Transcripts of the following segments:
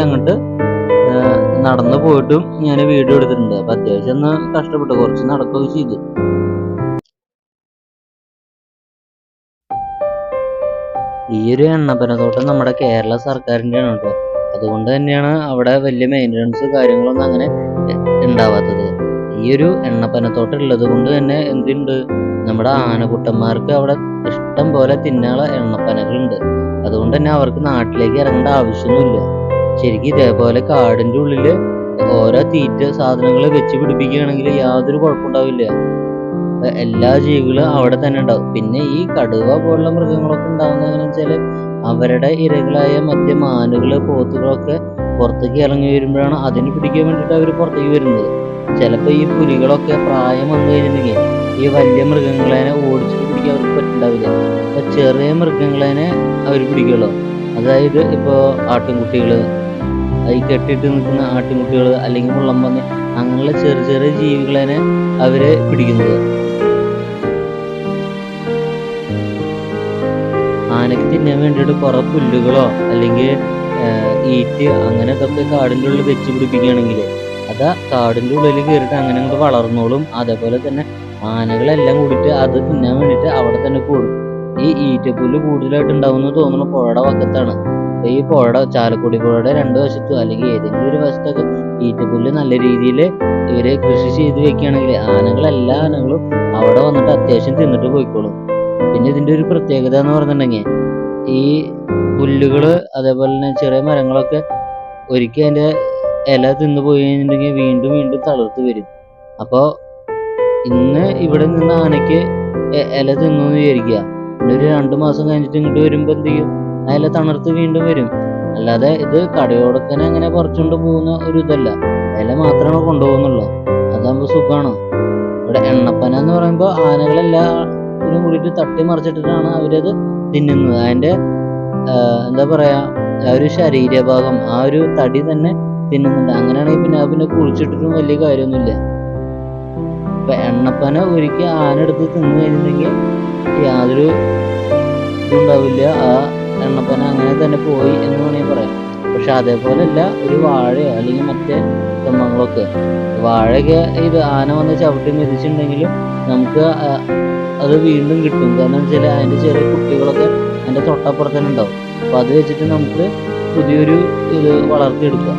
അങ്ങോട്ട് നടന്നു പോയിട്ടും ഞാൻ വീഡിയോ എടുത്തിട്ടുണ്ട്. അപ്പൊ അത്യാവശ്യം ഒന്ന് കഷ്ടപ്പെട്ടു, കുറച്ച് നടക്കുകയൊക്കെ ചെയ്തു. ഈ ഒരു എണ്ണപ്പനത്തോട്ടം നമ്മുടെ കേരള സർക്കാരിൻ്റെയാണ് കേട്ടോ. അതുകൊണ്ട് തന്നെയാണ് അവിടെ വലിയ മെയിൻ്റനൻസ് കാര്യങ്ങളൊന്നും അങ്ങനെ ഉണ്ടാവാത്തത്. ഈ ഒരു എണ്ണപ്പനത്തോട്ടം ഉള്ളത് കൊണ്ട് തന്നെ എന്തുണ്ട്, നമ്മുടെ ആനക്കുട്ടന്മാർക്ക് അവിടെ ഇഷ്ടം പോലെ തിന്നാനുള്ള എണ്ണപ്പനകളുണ്ട്. അതുകൊണ്ട് തന്നെ അവർക്ക് നാട്ടിലേക്ക് ഇറങ്ങേണ്ട ആവശ്യമൊന്നുമില്ല. ശരിക്കും ഇതേപോലെ കാടിൻ്റെ ഉള്ളിൽ ഓരോ തീറ്റ സാധനങ്ങൾ വെച്ച് പിടിപ്പിക്കുകയാണെങ്കിൽ യാതൊരു കുഴപ്പമുണ്ടാവില്ല. എല്ലാ ജീവികളും അവിടെ തന്നെ ഉണ്ടാവും. പിന്നെ ഈ കടുവ പോലുള്ള മൃഗങ്ങളൊക്കെ ഉണ്ടാവുന്നത് എങ്ങനെയാണെന്ന് വെച്ചാൽ അവരുടെ ഇരകളായ മറ്റ് മാനുകള് പോത്തുകളൊക്കെ പുറത്തേക്ക് ഇറങ്ങി വരുമ്പോഴാണ് അതിന് പിടിക്കാൻ വേണ്ടിയിട്ട് അവർ പുറത്തേക്ക് വരുന്നത്. ചിലപ്പോൾ ഈ പുലികളൊക്കെ പ്രായം വന്നു കഴിഞ്ഞിട്ടുണ്ടെങ്കിൽ ഈ വലിയ മൃഗങ്ങളെ ഓടിച്ചിട്ട് പിടിക്കാൻ അവർക്ക് പറ്റുണ്ടാവില്ല. അപ്പൊ ചെറിയ മൃഗങ്ങളെ അവർ പിടിക്കുള്ളൂ. അതായത് ഇപ്പോൾ ആട്ടിൻകുട്ടികൾ, ഈ കെട്ടിയിട്ട് നിൽക്കുന്ന ആട്ടിൻകുട്ടികൾ, അല്ലെങ്കിൽ മുള്ളംപന്നി, അങ്ങനെയുള്ള ചെറിയ ചെറിയ ജീവികളെ അവര് പിടിക്കുന്നത്. ആനയ്ക്ക് തിന്നാൻ വേണ്ടിയിട്ട് കുറെ പുല്ലുകളോ അല്ലെങ്കിൽ ഈറ്റ് അങ്ങനെ ഇതൊക്കെ കാടിൻ്റെ ഉള്ളിൽ വെച്ച് പിടിപ്പിക്കുകയാണെങ്കിൽ അതാ കാടിൻ്റെ ഉള്ളിൽ കയറിയിട്ട് അങ്ങനെ അങ്ങോട്ട് വളർന്നോളും. അതേപോലെ തന്നെ ആനകളെല്ലാം കൂടിയിട്ട് അത് തിന്നാൻ വേണ്ടിയിട്ട് അവിടെ തന്നെ കൂടും. ഈ ഈറ്റപ്പുല്ല് കൂടുതലായിട്ട് ഉണ്ടാവുമെന്ന് തോന്നുന്നു പുഴയുടെ വക്കത്താണ്. ഈ പുഴയുടെ ചാലക്കുടി പുഴയുടെ രണ്ട് വശത്തും അല്ലെങ്കിൽ ഏതെങ്കിലും ഒരു വശത്തൊക്കെ ഈറ്റപ്പുല്ല് നല്ല രീതിയിൽ ഇവര് കൃഷി ചെയ്ത് വെക്കുകയാണെങ്കിൽ എല്ലാ ആനകളും അവിടെ വന്നിട്ട് അത്യാവശ്യം തിന്നിട്ട് പോയിക്കോളും. പിന്നെ ഇതിന്റെ ഒരു പ്രത്യേകത എന്ന് പറഞ്ഞിട്ടുണ്ടെങ്കിൽ ഈ പുല്ലുകള് അതേപോലെ തന്നെ ചെറിയ മരങ്ങളൊക്കെ ഒരിക്കൽ അതിന്റെ ഇല തിന്നു പോയി കഴിഞ്ഞിട്ടുണ്ടെങ്കിൽ വീണ്ടും വീണ്ടും തളിർത്ത് വരും. അപ്പോൾ ഇന്ന് ഇവിടെ നിന്ന് ആനയ്ക്ക് ഇല തിന്നു എന്ന് വിചാരിക്കുക, പിന്നെ ഒരു 2 മാസം കഴിഞ്ഞിട്ട് ഇങ്ങോട്ട് വരുമ്പോ എന്ത് ചെയ്യും, ആ ഇല തണുത്ത് വീണ്ടും വരും. അല്ലാതെ ഇത് കടയോടക്കനെ അങ്ങനെ പറിച്ചുകൊണ്ട് പോകുന്ന ഒരു ഇതല്ല, ഇല മാത്രമാണ് കൊണ്ടുപോകുന്നുള്ളൂ. അതാകുമ്പോ സുഖമാണ്. ഇവിടെ എണ്ണപ്പന എന്ന് പറയുമ്പോൾ ആനകളെല്ലാവരും കൂടിയിട്ട് തട്ടി മറിച്ചിട്ടിട്ടാണ് അവരത് തിന്നുന്നത്. അതിന്റെ എന്താ പറയാ, ആ ഒരു ശരീരഭാഗം, ആ ഒരു തടി തന്നെ തിന്നുന്നുണ്ട്. അങ്ങനെയാണെങ്കിൽ പിന്നെ കുഴിച്ചിട്ടിട്ടും വലിയ കാര്യമൊന്നുമില്ല. ഇപ്പൊ എണ്ണപ്പന ഒരിക്കൽ ആന എടുത്ത് തിന്നു കഴിഞ്ഞിട്ടുണ്ടെങ്കിൽ യാതൊരു ഇതുണ്ടാവില്ല. ആ എണ്ണപ്പന അങ്ങനെ തന്നെ പോയി എന്ന് വേണമെങ്കിൽ പറയാം. പക്ഷെ അതേപോലെയല്ല ഒരു വാഴയോ അല്ലെങ്കിൽ മറ്റേ സംഭവങ്ങളൊക്കെ, വാഴയൊക്കെ ഇത് ആന വന്ന് ചവിട്ടി മെതിച്ചിട്ടുണ്ടെങ്കിലും നമുക്ക് അത് വീണ്ടും കിട്ടും. കാരണം വെച്ചാൽ അതിന്റെ ചെറിയ കുട്ടികളൊക്കെ അതിന്റെ തൊട്ടപ്പുറത്ത് തന്നെ ഉണ്ടാവും. അപ്പൊ അത് വെച്ചിട്ട് നമുക്ക് പുതിയൊരു ഇത് വളർത്തിയെടുക്കാം.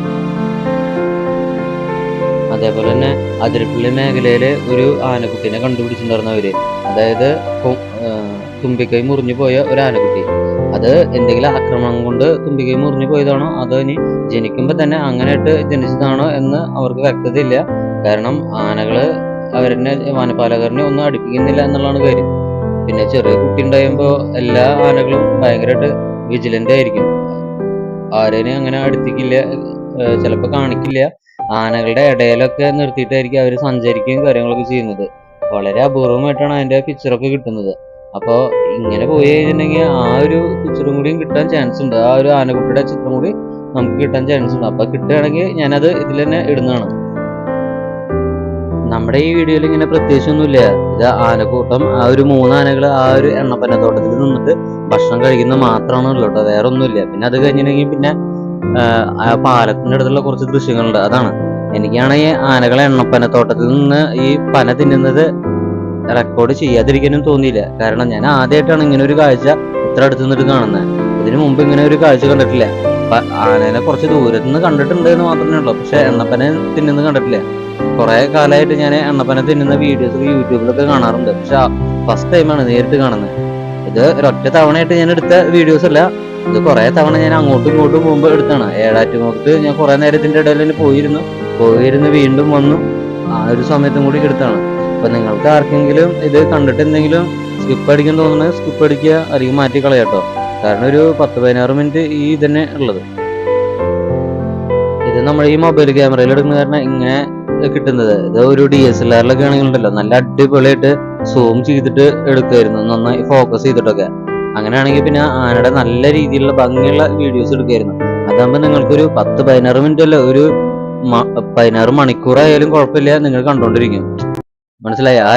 അതേപോലെ തന്നെ അതിരപ്പള്ളി മേഖലയില് ഒരു ആനക്കുട്ടീനെ കണ്ടുപിടിച്ചിട്ടുണ്ടായിരുന്നു അവര്. അതായത് തുമ്പിക്കൈ മുറിഞ്ഞു പോയ ഒരു ആനക്കുട്ടി. അത് എന്തെങ്കിലും ആക്രമണം കൊണ്ട് തുമ്പിക്കൈ മുറിഞ്ഞു പോയതാണോ അതോ ഇനി ജനിക്കുമ്പോ തന്നെ അങ്ങനെയായിട്ട് ജനിച്ചതാണോ എന്ന് അവർക്ക് വ്യക്തതയില്ല. കാരണം ആനകള് അവരെന്നെ വനപാലകരനെ ഒന്നും അടുപ്പിക്കുന്നില്ല എന്നുള്ളതാണ് കാര്യം. പിന്നെ ചെറിയ കുട്ടി ഉണ്ടാകുമ്പോ എല്ലാ ആനകളും ഭയങ്കരമായിട്ട് വിജിലന്റ് ആയിരിക്കും. ആരേനെയും അങ്ങനെ അടുപ്പിക്കില്ല, ചിലപ്പോൾ കാണിക്കില്ല. ആനകളുടെ ഇടയിലൊക്കെ നിർത്തിയിട്ടായിരിക്കും അവർ സഞ്ചരിക്കുകയും കാര്യങ്ങളൊക്കെ ചെയ്യുന്നത്. വളരെ അപൂർവമായിട്ടാണ് അതിന്റെ പിക്ചറൊക്കെ കിട്ടുന്നത്. അപ്പോൾ ഇങ്ങനെ പോയി കഴിഞ്ഞിട്ടുണ്ടെങ്കിൽ ആ ഒരു പിക്ചറും കൂടിയും കിട്ടാൻ ചാൻസ് ഉണ്ട്. ആ ഒരു ആനക്കുട്ടിയുടെ ചിത്രം കൂടി നമുക്ക് കിട്ടാൻ ചാൻസ് ഉണ്ട്. അപ്പൊ കിട്ടുകയാണെങ്കിൽ ഞാനത് ഇതിൽ തന്നെ ഇടുന്നതാണ്. നമ്മുടെ ഈ വീഡിയോയിൽ ഇങ്ങനെ പ്രത്യേകിച്ചൊന്നുമില്ല. ഇത് ആനക്കൂട്ടം ആ ഒരു 3 ആനകൾ ആ ഒരു എണ്ണപ്പനത്തോട്ടത്തിൽ നിന്നിട്ട് ഭക്ഷണം കഴിക്കുന്നത് മാത്രമാണ് ഉള്ളൂ കേട്ടോ, വേറെ ഒന്നുമില്ല. പിന്നെ അത് കഴിഞ്ഞിട്ടുണ്ടെങ്കിൽ പിന്നെ ആ പാലത്തിന്റെ അടുത്തുള്ള കുറച്ച് ദൃശ്യങ്ങളുണ്ട്. അതാണ് എനിക്കാണെങ്കിൽ ആനകളെ എണ്ണപ്പനത്തോട്ടത്തിൽ നിന്ന് ഈ പന തിന്നുന്നത് റെക്കോർഡ് ചെയ്യാതിരിക്കാനും തോന്നിയില്ല. കാരണം ഞാൻ ആദ്യമായിട്ടാണ് ഇങ്ങനെ ഒരു കാഴ്ച ഇത്ര അടുത്ത് നിന്നിട്ട് കാണുന്നത്. ഇതിനു മുമ്പ് ഇങ്ങനെ ഒരു കാഴ്ച കണ്ടിട്ടില്ല. ആനേനെ കുറച്ച് ദൂരത്ത് നിന്ന് കണ്ടിട്ടുണ്ട് എന്ന് മാത്രമേ ഉള്ളൂ, പക്ഷെ എണ്ണപ്പന തിന്നുന്നത് കണ്ടിട്ടില്ല. കുറെ കാലമായിട്ട് ഞാൻ എണ്ണപ്പന തിന്നുന്ന വീഡിയോസ് യൂട്യൂബിലൊക്കെ കാണാറുണ്ട്, പക്ഷെ ഫസ്റ്റ് ടൈമാണ് നേരിട്ട് കാണുന്നത്. ഇത് ഒരൊറ്റ തവണയായിട്ട് ഞാൻ എടുത്ത വീഡിയോസ് അല്ല, ഇത് കുറെ തവണ ഞാൻ അങ്ങോട്ടും ഇങ്ങോട്ടും പോകുമ്പോൾ എടുത്താണ്. ഏഴാറ്റുമുഖത്ത് ഞാൻ കുറെ നേരത്തിന്റെ ഇടയിൽ തന്നെ പോയിരുന്നു വീണ്ടും വന്നു, ആ ഒരു സമയത്തും കൂടി എടുത്താണ്. അപ്പൊ നിങ്ങൾക്ക് ആർക്കെങ്കിലും ഇത് കണ്ടിട്ട് എന്തെങ്കിലും സ്കിപ്പ് അടിക്കാൻ തോന്നുന്നത് സ്കിപ്പ് അടിക്കുക, അധികം മാറ്റി കളയാട്ടോ. കാരണം ഒരു 10-16 മിനിറ്റ് ഈ ഇതന്നെ ഉള്ളത്. ഇത് നമ്മൾ ഈ മൊബൈൽ ക്യാമറയിൽ എടുക്കുന്ന കാരണം ഇങ്ങനെ കിട്ടുന്നത്. ഇത് ഒരു DSLR-ലൊക്കെ ആണെങ്കിൽ ഉണ്ടല്ലോ നല്ല അടിപൊളിയായിട്ട് സൂം ചെയ്തിട്ട് എടുക്കുമായിരുന്നു, നന്നായി ഫോക്കസ് ചെയ്തിട്ടൊക്കെ. അങ്ങനെയാണെങ്കിൽ പിന്നെ ആനയുടെ നല്ല രീതിയിലുള്ള ഭംഗിയുള്ള വീഡിയോസ് എടുക്കുമായിരുന്നു. അതാകുമ്പോൾ നിങ്ങൾക്കൊരു 10-16 മിനിറ്റ് അല്ല, ഒരു 16 മണിക്കൂറായാലും കുഴപ്പമില്ല, നിങ്ങൾ കണ്ടോണ്ടിരിക്കും. മനസ്സിലായി? ആ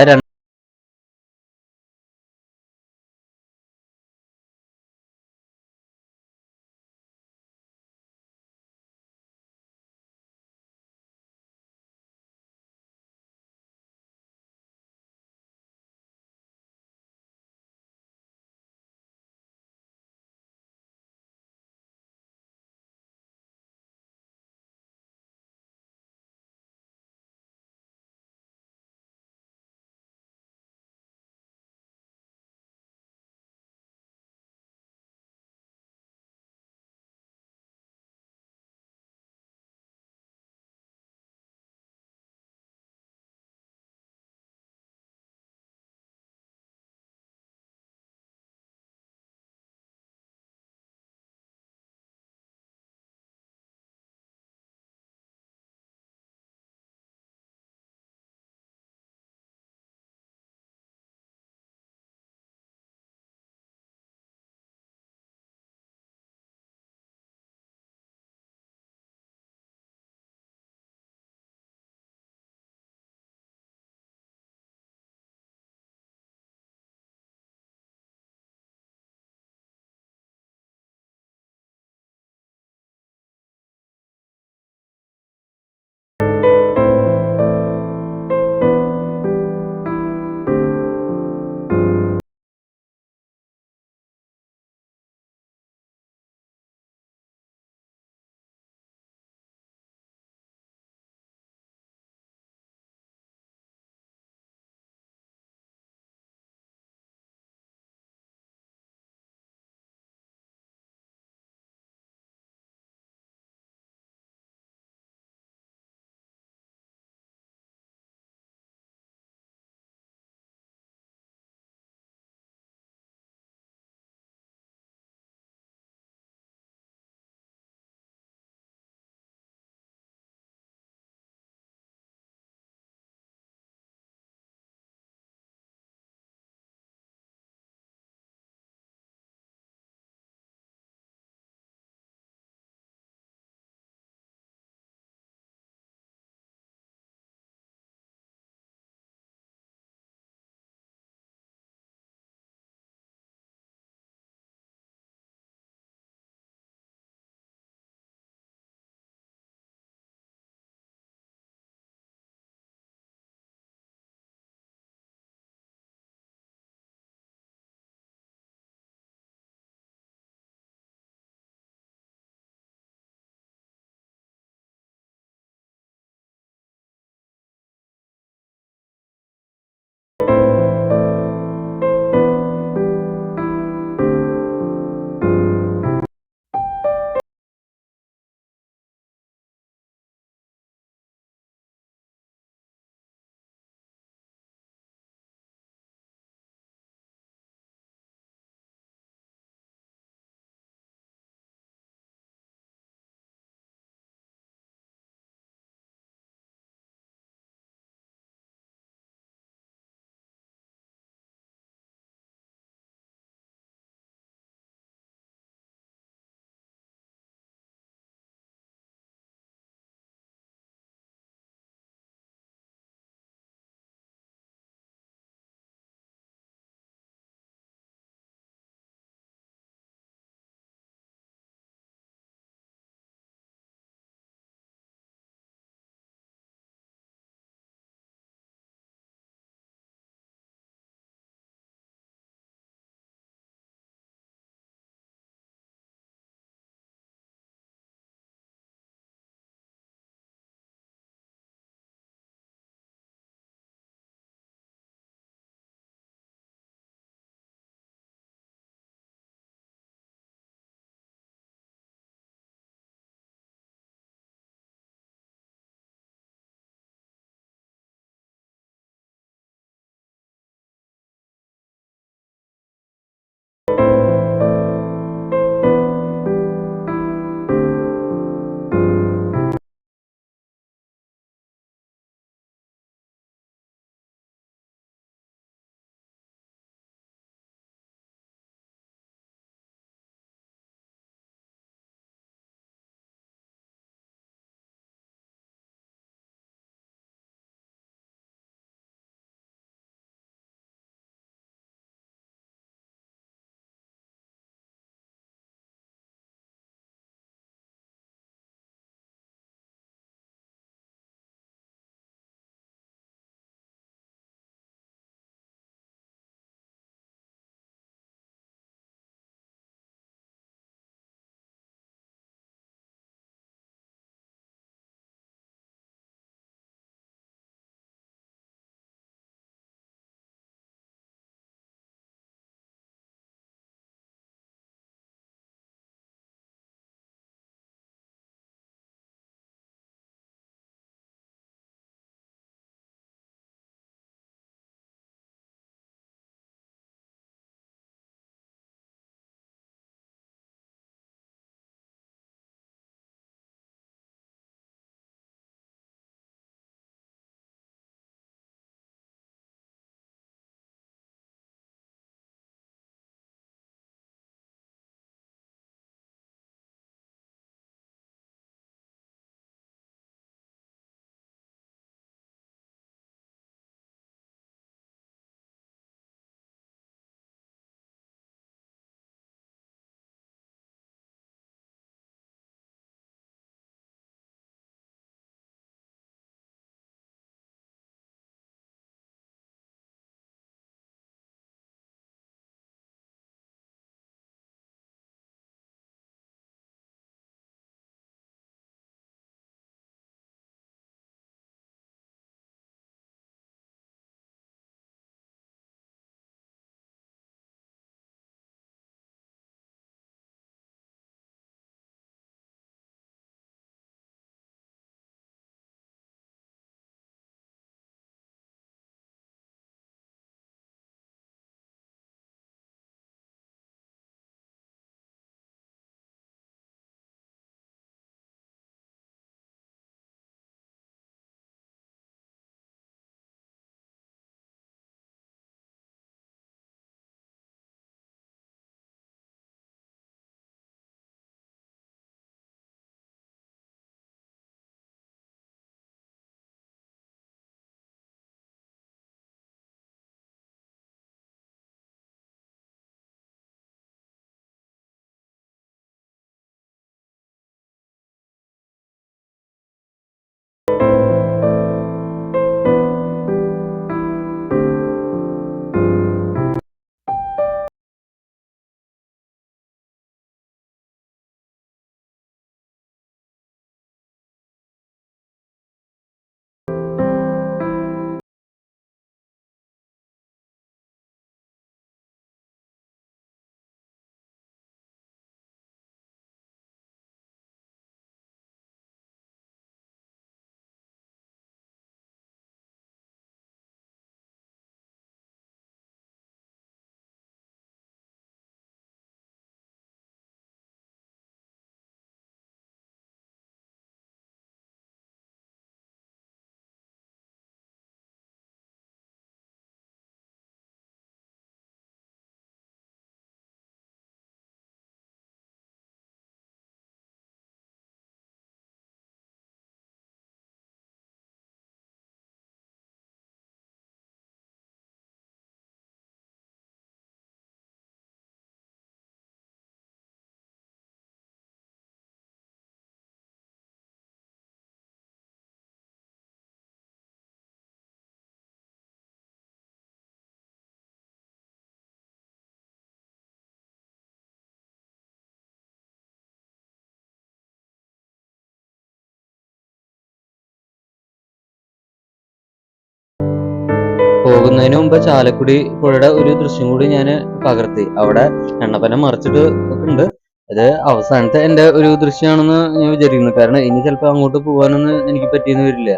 പോകുന്നതിന് മുമ്പ് ചാലക്കുടി പുഴയുടെ ഒരു ദൃശ്യം കൂടി ഞാൻ പകർത്തി. അവിടെ എണ്ണപ്പന മറിച്ചിട്ട് ഒക്കെ ഉണ്ട്. ഇത് അവസാനത്തെ എന്റെ ഒരു ദൃശ്യമാണെന്ന് ഞാൻ വിചാരിക്കുന്നു. കാരണം ഇനി ചിലപ്പോൾ അങ്ങോട്ട് പോകാനൊന്നും എനിക്ക് പറ്റിയെന്ന് വരില്ല.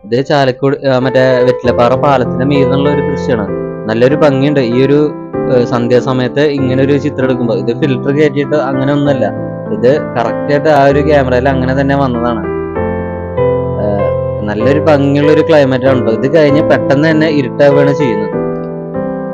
ഇത് ചാലക്കുടി മറ്റേ വെറ്റിലപ്പാറ പാലത്തിന്റെ മീതുള്ള ഒരു ദൃശ്യമാണ്. നല്ലൊരു ഭംഗിയുണ്ട് ഈ ഒരു സന്ധ്യാസമയത്ത് ഇങ്ങനെ ഒരു ചിത്രം എടുക്കുമ്പോൾ. ഇത് ഫിൽറ്റർ കയറ്റിയിട്ട് അങ്ങനെ ഒന്നല്ല, ഇത് കറക്റ്റ് ആയിട്ട് ആ ഒരു ക്യാമറയിൽ അങ്ങനെ തന്നെ വന്നതാണ്. നല്ലൊരു ഭംഗിയുള്ള ഒരു ക്ലൈമറ്റ് ആണ് കേട്ടോ. ഇത് കഴിഞ്ഞ് പെട്ടെന്ന് തന്നെ ഇരുട്ടാവുകയാണ് ചെയ്യുന്നത്.